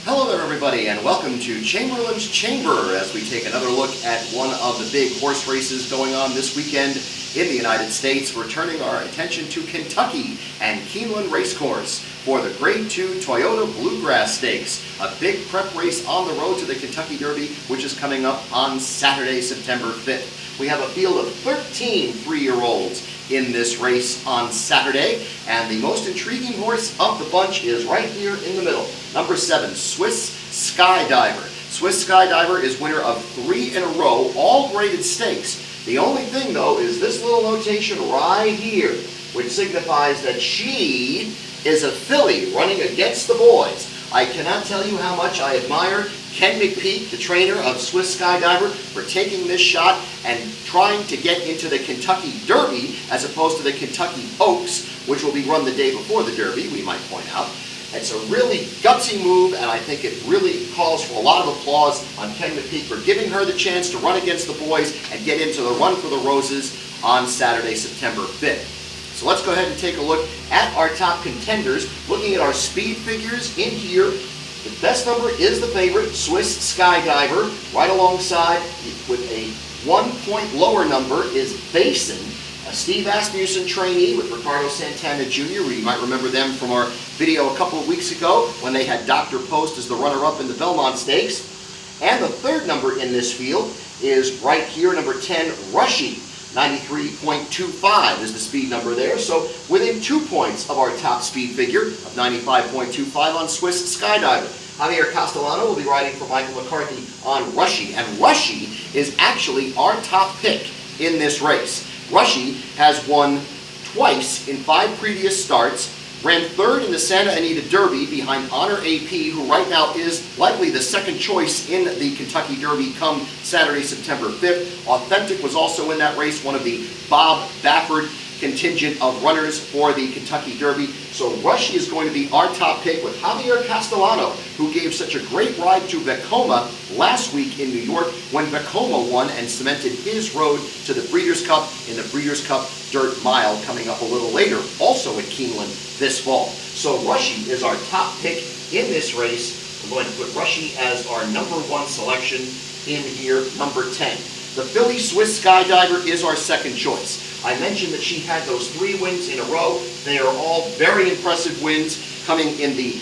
Hello there everybody, and welcome to Chamberlain's Chamber as we take another look at one of the big horse races going on this weekend in the United States. We're turning our attention to Kentucky and Keeneland Racecourse for the Grade 2 Toyota Bluegrass Stakes, a big prep race on the road to the Kentucky Derby, which is coming up on Saturday, September 5th. We have a field of 13 three-year-olds in this race on Saturday, and the most intriguing horse of the bunch is right here in the middle. Number 7, Swiss Skydiver. Swiss Skydiver is winner of 3 in a row, all graded stakes. The only thing though is this little notation right here, which signifies that she is a filly running against the boys. I cannot tell you how much I admire Ken McPeak, the trainer of Swiss Skydiver, for taking this shot and trying to get into the Kentucky Derby as opposed to the Kentucky Oaks, which will be run the day before the Derby, we might point out. It's a really gutsy move, and I think it really calls for a lot of applause on Ken McPeak for giving her the chance to run against the boys and get into the Run for the Roses on Saturday, September 5th. So let's go ahead and take a look at our top contenders. Looking at our speed figures in here, the best number is the favorite, Swiss Skydiver. Right alongside with a 1 point lower number is Basin, a Steve Asmussen trainee with Ricardo Santana Jr. You might remember them from our video a couple of weeks ago when they had Dr. Post as the runner-up in the Belmont Stakes. And the third number in this field is right here, number 10, Rushy. 93.25 is the speed number there, so within 2 points of our top speed figure of 95.25 on Swiss Skydiver. Javier Castellano will be riding for Michael McCarthy on Rushy, and Rushy is actually our top pick in this race. Rushy has won twice in 5 previous starts, ran 3rd in the Santa Anita Derby behind Honor AP, who right now is likely the second choice in the Kentucky Derby come Saturday, September 5th. Authentic was also in that race, one of the Bob Baffert contingent of runners for the Kentucky Derby. So Rushy is going to be our top pick with Javier Castellano, who gave such a great ride to Vekoma last week in New York when Vekoma won and cemented his road to the Breeders' Cup in the Breeders' Cup Dirt Mile coming up a little later, also at Keeneland this fall. So Rushy is our top pick in this race. We're going to put Rushy as our number 1 selection in here, number 10. The filly Swiss Skydiver is our second choice. I mentioned that she had those 3 wins in a row. They are all very impressive wins coming in the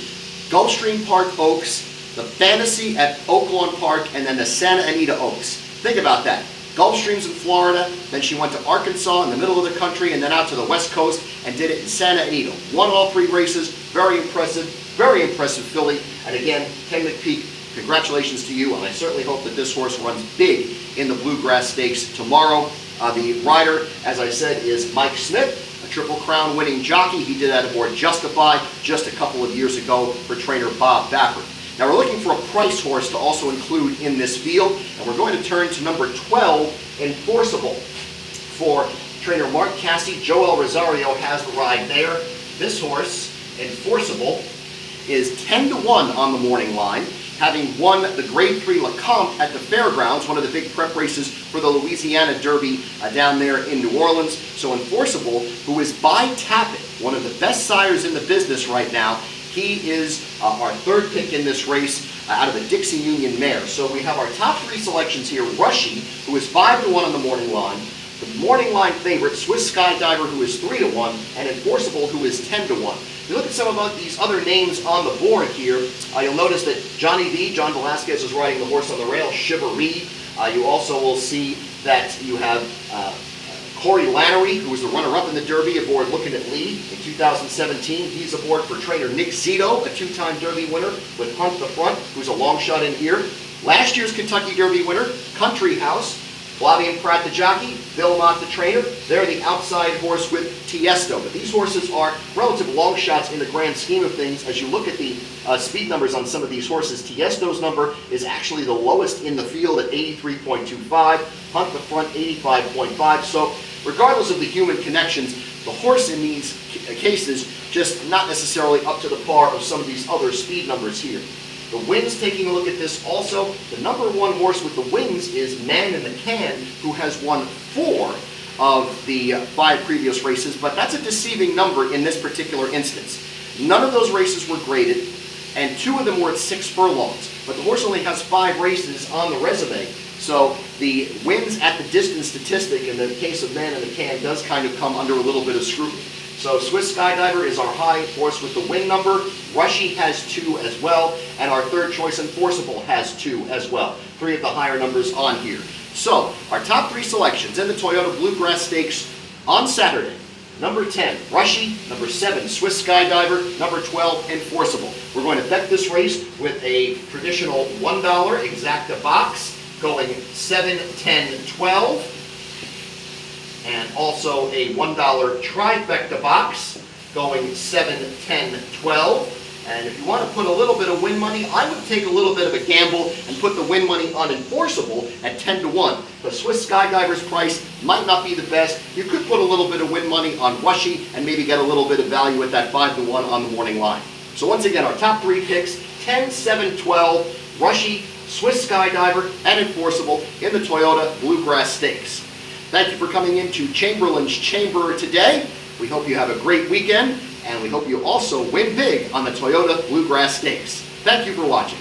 Gulfstream Park Oaks, the Fantasy at Oaklawn Park, and then the Santa Anita Oaks. Think about that. Gulfstream's in Florida, then she went to Arkansas in the middle of the country, and then out to the West Coast and did it in Santa Anita. Won all 3 races, very impressive filly. And again, Ken McPeak, congratulations to you, and I certainly hope that this horse runs big in the Bluegrass Stakes tomorrow. The rider, as I said, is Mike Smith, a Triple Crown winning jockey. He did that aboard Justify just a couple of years ago for trainer Bob Baffert. Now we're looking for a price horse to also include in this field, and we're going to turn to number 12, Enforceable. For trainer Mark Casse, Joel Rosario has the ride there. This horse, Enforceable, is 10-1 on the morning line, having won the Grade 3 LeCompte at the Fairgrounds, one of the big prep races for the Louisiana Derby down there in New Orleans. So Enforceable, who is by Tapit, one of the best sires in the business right now, he is our 3rd pick in this race out of the Dixie Union mare. So we have our top 3 selections here. Rushy, who is 5-1 on the morning line. The morning line favorite, Swiss Skydiver, who is 3-1, and Enforceable, who is 10-1. If you look at some of these other names on the board here, you'll notice that Johnny V, John Velasquez, is riding the horse on the rail, Shivaree. You also will see that you have Corey Lannery, who was the runner-up in the Derby aboard Lookin' at Lee in 2017. He's aboard for trainer Nick Zito, a 2-time Derby winner, with Hunt the Front, who's a long shot in here. Last year's Kentucky Derby winner, Country House, Flavien Prat the jockey, Bill Mott the trainer. They're the outside horse with Tiesto. But these horses are relative long shots in the grand scheme of things. As you look at the speed numbers on some of these horses, Tiesto's number is actually the lowest in the field at 83.25. Hunt the Front, 85.5. So regardless of the human connections, the horse in these cases just not necessarily up to the par of some of these other speed numbers here. The wins, taking a look at this also, the number 1 horse with the wins is Man in the Can, who has won 4 of the 5 previous races, but that's a deceiving number in this particular instance. None of those races were graded. and 2 of them were at 6 furlongs. But the horse only has 5 races on the resume, so the wins at the distance statistic in the case of Man in the Can does kind of come under a little bit of scrutiny. So Swiss Skydiver is our high horse with the win number. Rushy has 2 as well, and our third choice Enforceable has 2 as well. 3 of the higher numbers on here. So our top 3 selections in the Toyota Bluegrass Stakes on Saturday. Number 10, Rushy. Number 7, Swiss Skydiver. Number 12, Enforceable. We're going to bet this race with a traditional $1 exacta box, going 7, 10, 12. And also a $1 trifecta box, going 7, 10, 12. And if you want to put a little bit of win money, I would take a little bit of a gamble and put the win money on Enforceable at 10 to 1. The Swiss Skydiver's price might not be the best. You could put a little bit of win money on Rushy and maybe get a little bit of value at that 5 to 1 on the morning line. So once again, our top 3 picks, 10, 7, 12, Rushy, Swiss Skydiver, and Enforceable in the Toyota Bluegrass Stakes. Thank you for coming into Chamberlain's Chamber today. We hope you have a great weekend, and we hope you also win big on the Toyota Bluegrass Stakes. Thank you for watching.